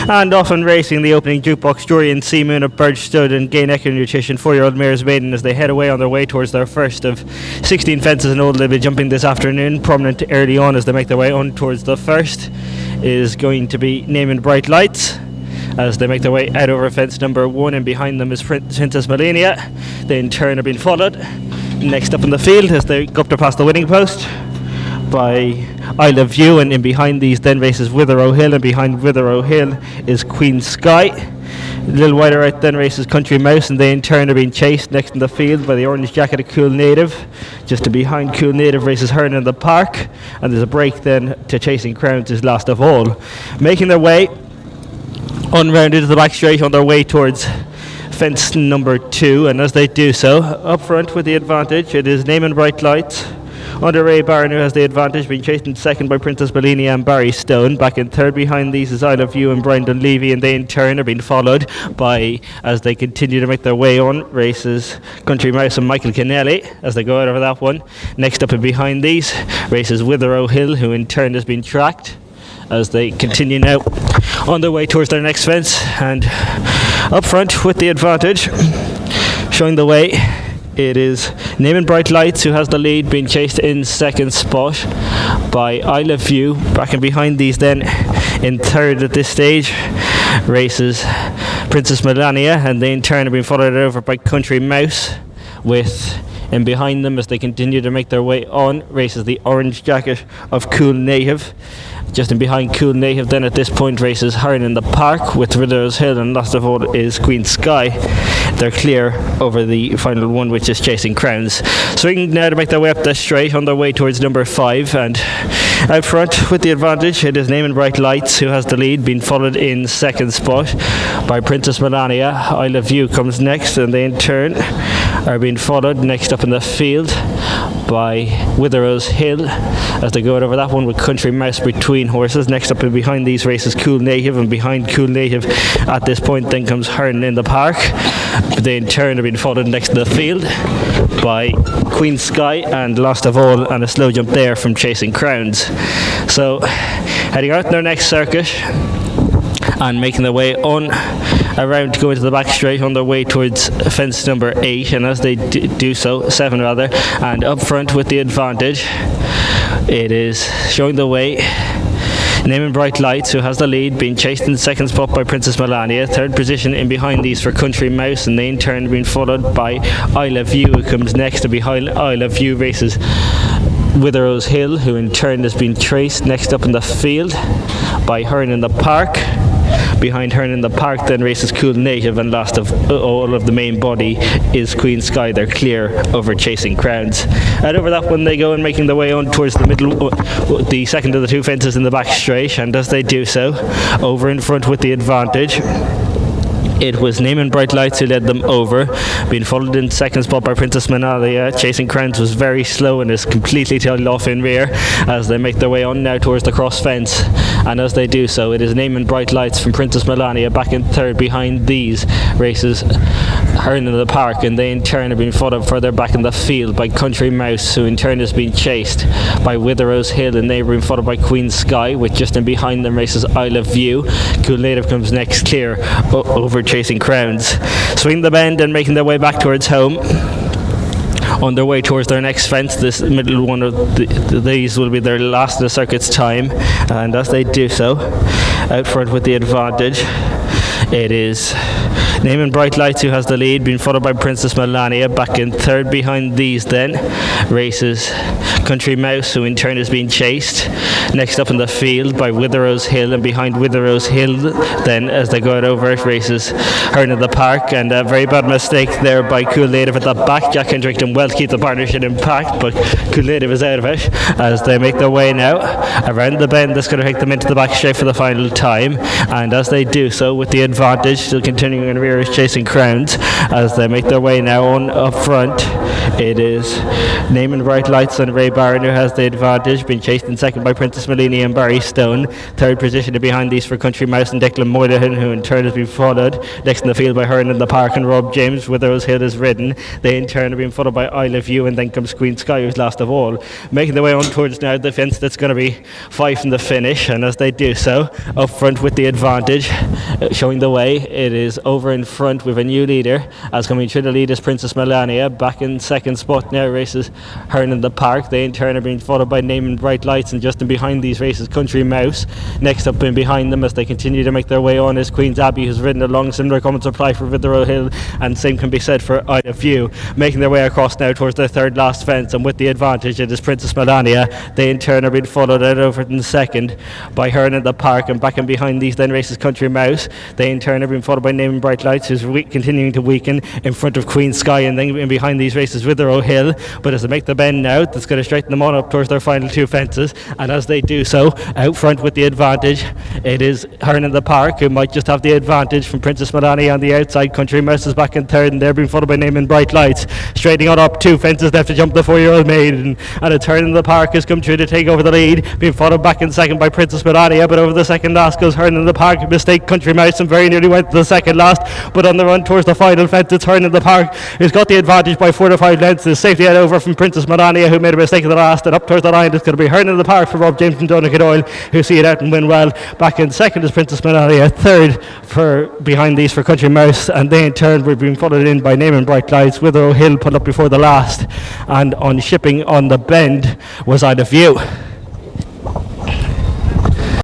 And often racing the opening Jukebox Jury&Sea Moon of Burgage Stud&GAIN Equine Nutrition 4-year-old mares Maiden as they head away on their way towards their first of 16 fences in Old. They'll be jumping this afternoon. Prominent early on as they make their way on towards the first is going to be Naming Bright Lights as they make their way out over fence number 1, and behind them is Princess Melania. They in turn are being followed next up in the field as they go up to past the winning post by I Love You, and in behind these then races Witherrow Hill, and behind Witherrow Hill is Queen Sky. A little wider out then races Country Mouse, and they in turn are being chased next in the field by the orange jacket of Cool Native. Just to behind Cool Native races Hearn in the Park, and there's a break then to Chasing Crowns is last of all. Making their way unrounded to the back straight on their way towards fence number 2, and as they do so, up front with the advantage it is Naming Bright Lights under Ray Barron, who has the advantage, being chased in second by Princess Bellini and Barry Stone. Back in third behind these is I Love You and Brian Dunleavy, and they in turn are being followed by, as they continue to make their way on, races Country Mouse and Michael Kennelly as they go out over that one. Next up and behind these races Witherrow Hill, who in turn has been tracked as they continue now on their way towards their next fence. And up front with the advantage, showing the way, it is Naming Bright Lights, who has the lead, being chased in second spot by I Love You. Back and behind these then in third at this stage races Princess Melania, and they in turn have been followed over by Country Mouse, with in behind them as they continue to make their way on races the orange jacket of Cool Native. Just in behind Cool Native then at this point races Hearn in the Park with Witherrow's Hill, and last of all is Queen Sky. They're clear over the final one, which is Chasing Crowns. Swinging now to make their way up the straight on their way towards number 5, and out front with the advantage it is Naming Bright Lights, who has the lead, being followed in second spot by Princess Melania. I Love You comes next, and they in turn are being followed next up in the field by Witherrow's Hill as they go out over that one with Country Mouse between horses. Next up and behind these races Cool Native, and behind Cool Native at this point then comes Hearn in the Park. They in turn are being followed next to the field by Queen Sky, and last of all, and a slow jump there from Chasing Crowns. So heading out in their next circuit and making their way on around to go into the back straight on their way towards fence number 8, and as they do so, 7 rather, and up front with the advantage it is showing the way Naming Bright Lights, who has the lead, being chased in second spot by Princess Melania. Third position in behind these for Country Mouse, and they in turn being followed by I Love You, who comes next, and behind I Love You races Witherrow's Hill, who in turn has been traced next up in the field by Hearn in the Park. Behind Hearn in the Park then races Cool Native, and last of all of the main body is Queen Sky. They're clear over Chasing Crowns. And over that one they go, and making their way on towards the middle, the second of the 2 fences in the back straight, and as they do so, over in front with the advantage it was Naming Bright Lights who led them over, being followed in second spot by Princess Melania. Chasing Crowns was very slow and is completely tailed off in rear as they make their way on now towards the cross fence, and as they do so it is Naming Bright Lights from Princess Melania. Back in third behind these races Hearn in the Park, and they in turn are being followed further back in the field by Country Mouse, who in turn has been chased by Witherrow's Hill, and they are being followed by Queen Sky, with just in behind them races I Love You. Cool Native comes next, clear over Chasing Crowns. Swing the bend and making their way back towards home on their way towards their next fence. This middle one of these will be their last of the circuit's time, and as they do so, out front with the advantage it is Naming Bright Lights, who has the lead, being followed by Princess Melania. Back in third behind these then races Country Mouse, who in turn is being chased next up in the field by Witherrow's Hill, and behind Witherrow's Hill then as they go out over it races Hearn in the Park, and a very bad mistake there by Cool Native at the back. Jack Hendrickton well keep the partnership intact, but Cool Native is out of it as they make their way now around the bend that's going to take them into the back straight for the final time, and as they do so with the advantage advantage, still continuing in rear is Chasing Crowns as they make their way now on up front. It is Name and Bright Lights and Ray Barron who has the advantage, being chased in second by Princess Melini and Barry Stone. Third position behind these for Country Mouse and Declan Moynihan, who in turn has been followed next in the field by Hearn in the Park and Rob James, Witherell's Hill is ridden. They in turn have been followed by Isle of View, and then comes Queen Sky, who's last of all, making their way on towards now the fence that's going to be Fife in the finish. And as they do so, up front with the advantage, showing the way, it is over in front with a new leader, as coming through the lead is Princess Melania. Back in second spot now races Hearn in the Park. They in turn are being followed by Name and Bright Lights, and just in behind these races Country Mouse. Next up in behind them as they continue to make their way on is Queen's Abbey, who's ridden along. Similar comments apply for Witherell Hill, and same can be said for Isle of View. Making their way across now towards their third last fence, and with the advantage it is Princess Melania. They in turn are being followed out over in second by Hearn in the Park, and back in behind these then races Country Mouse. They in turn are being followed by Name and Bright Lights, who's continuing to weaken in front of Queen Sky, and then in behind these races Witherell Hill. But as they make the bend now, that's going to straighten them on up towards their final two fences, and as they do so, out front with the advantage, it is Hearn in the Park, who might just have the advantage from Princess Melania on the outside. Country Mouse is back in third, and they're being followed by Name and Bright Lights. Straightening on up, two fences left to jump the 4-year-old Maiden, and a Hearn in the Park has come through to take over the lead, being followed back in second by Princess Melania. But over the second last goes Hearn in the Park. Mistake Country Mouse, and very nearly went to the second last, but on the run towards the final fence it's Hearn in the Park who's got the advantage by 4 to 5 lengths. The safety head over from Princess Melania, who made a mistake at the last, and up towards the line it's going to be Hearn in the Park for Rob James and Donaghy Doyle, who see it out and win well. Back in second is Princess Melania. Third for behind these for Country Mouse, and they in turn were being followed in by Name and Bright Lights. Witherell Hill put up before the last, and on shipping on the bend was Isle of View.